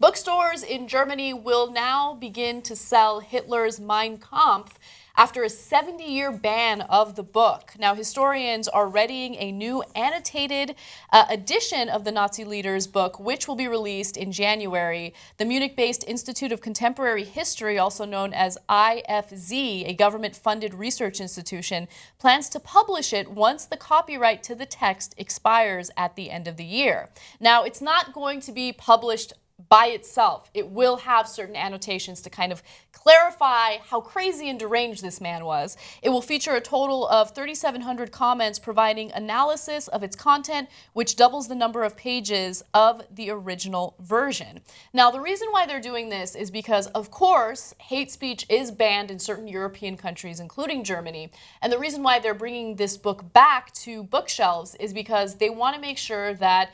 Bookstores in Germany will now begin to sell Hitler's Mein Kampf after a 70-year ban of the book. Now, historians are readying a new annotated edition of the Nazi leader's book, which will be released in January. The Munich-based Institute of Contemporary History, also known as IFZ, a government-funded research institution, plans to publish it once the copyright to the text expires at the end of the year. Now, it's not going to be published by itself. It will have certain annotations to kind of clarify how crazy and deranged this man was. It will feature a total of 3,700 comments providing analysis of its content, which doubles the number of pages of the original version. Now, the reason why they're doing this is because, of course, hate speech is banned in certain European countries, including Germany. And the reason why they're bringing this book back to bookshelves is because they want to make sure that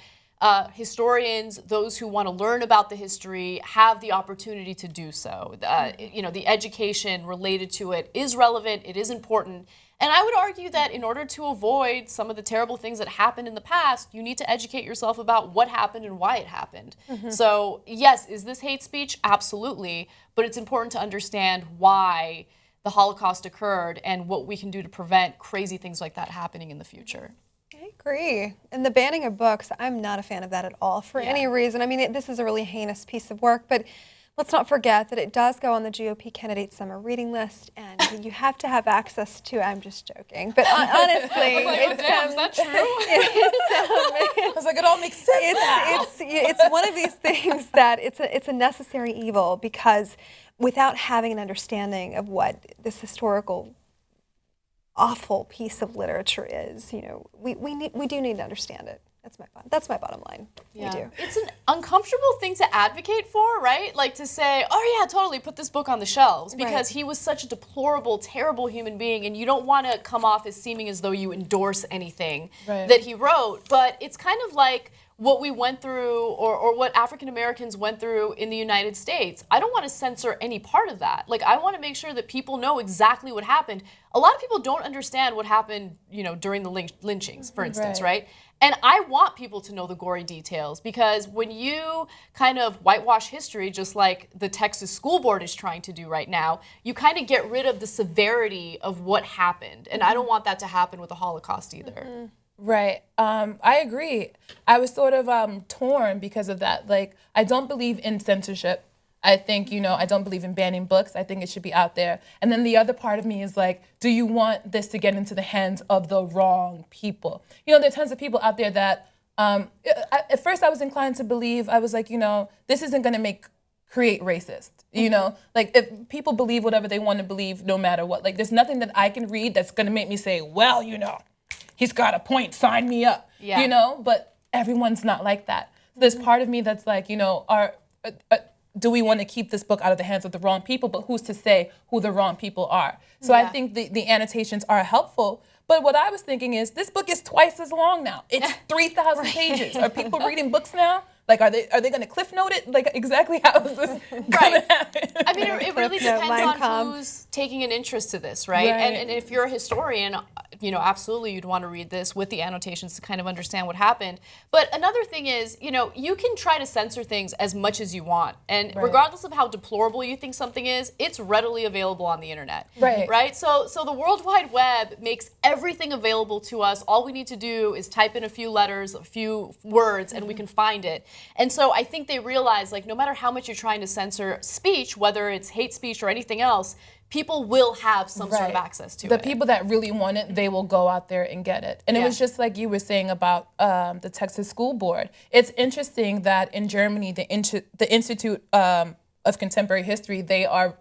historians, those who want to learn about the history, have the opportunity to do so. You know, the education related to it is relevant, it is important. And I would argue that in order to avoid some of the terrible things that happened in the past, you need to educate yourself about what happened and why it happened. So yes, is this hate speech? Absolutely. But it's important to understand why the Holocaust occurred and what we can do to prevent crazy things like that happening in the future. I agree. And the banning of books, I'm not a fan of that at all for any reason. I mean, this is a really heinous piece of work, but let's not forget that it does go on the GOP candidate summer reading list, and you have to have access to, I'm just joking, but honestly, is that true? I was like, it all makes sense now. It's one of these things that it's a necessary evil, because without having an understanding of what this historical awful piece of literature is, you know, we do need to understand it. That's my bottom line. Yeah. We do. It's an uncomfortable thing to advocate for, right? Like to say, oh yeah, totally, put this book on the shelves, because he was such a deplorable, terrible human being, and you don't want to come off as seeming as though you endorse anything that he wrote. But it's kind of like what we went through, or what African Americans went through in the United States. I don't want to censor any part of that. Like, I want to make sure that people know exactly what happened. A lot of people don't understand what happened, you know, during the lynchings, for instance, right? And I want people to know the gory details, because when you kind of whitewash history, just like the Texas school board is trying to do right now, you kind of get rid of the severity of what happened. And I don't want that to happen with the Holocaust either. Right. I agree. I was sort of torn because of that. Like, I don't believe in censorship. I think, you know, I don't believe in banning books. I think it should be out there. And then the other part of me is like, do you want this to get into the hands of the wrong people? You know, there are tons of people out there that, at first I was inclined to believe, I was like, you know, this isn't going to create racist. You know, like, if people believe whatever they want to believe, no matter what, like, there's nothing that I can read that's going to make me say, well, you know, he's got a point, sign me up, you know, but everyone's not like that. There's part of me that's like, you know, do we want to keep this book out of the hands of the wrong people? But who's to say who the wrong people are? So I think the annotations are helpful. But what I was thinking is, this book is twice as long now. It's 3,000 pages. Are people reading books now? Like, are they going to cliff note it? Like, exactly how is this going to happen? I mean, it really depends on who's taking an interest to this, right? And if you're a historian, you know, absolutely you'd want to read this with the annotations to kind of understand what happened. But another thing is, you know, you can try to censor things as much as you want. And regardless of how deplorable you think something is, it's readily available on the internet. Right? So the World Wide Web makes everything available to us. All we need to do is type in a few letters, a few words, and we can find it. And so I think they realize, like, no matter how much you're trying to censor speech, whether it's hate speech or anything else, people will have some sort of access to it. The people that really want it, they will go out there and get it. And it was just like you were saying about the Texas school board. It's interesting that in Germany, the Institute of Contemporary History, they are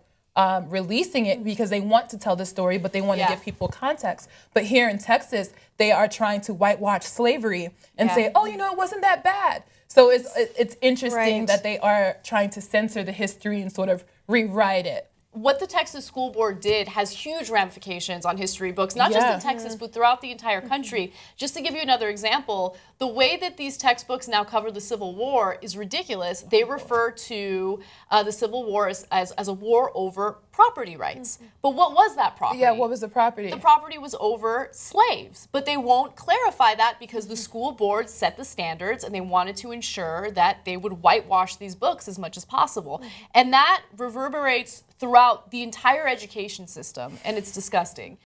releasing it because they want to tell the story, but they want to give people context. But here in Texas, they are trying to whitewash slavery and say, oh, you know, it wasn't that bad. So it's interesting that they are trying to censor the history and sort of rewrite it. What the Texas School Board did has huge ramifications on history books, not just in Texas, but throughout the entire country. Just to give you another example, the way that these textbooks now cover the Civil War is ridiculous. They refer to the Civil War as a war over property rights. But what was that property? Yeah, what was the property? The property was over slaves, but they won't clarify that because the school board set the standards and they wanted to ensure that they would whitewash these books as much as possible. And that reverberates throughout the entire education system, and it's disgusting.